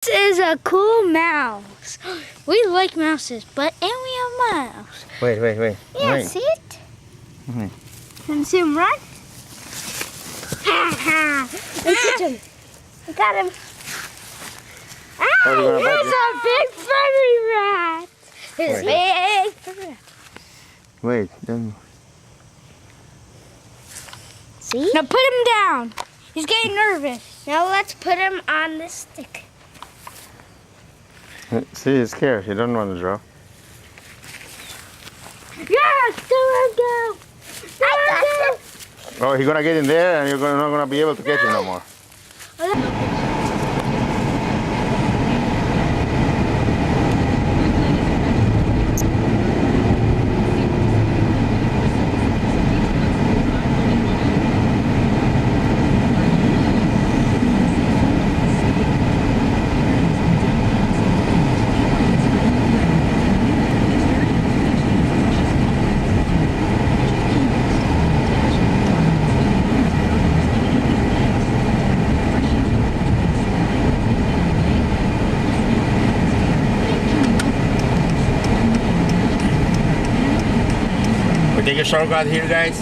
This is a cool mouse. We like mouses, but and we have mouse. Wait. Yeah, see it? Can see him run? Ha ha! Look at him. I got him. Ah, here's a big furry rat. Here's a big furry rat. Wait, then. See? Now put him down. He's getting nervous. Now let's put him on the stick. See, he's scared. He doesn't want to draw. Yes, there we go. Oh, he's gonna get in there, and you're not gonna be able to catch him no more. We take a shortcut here, guys.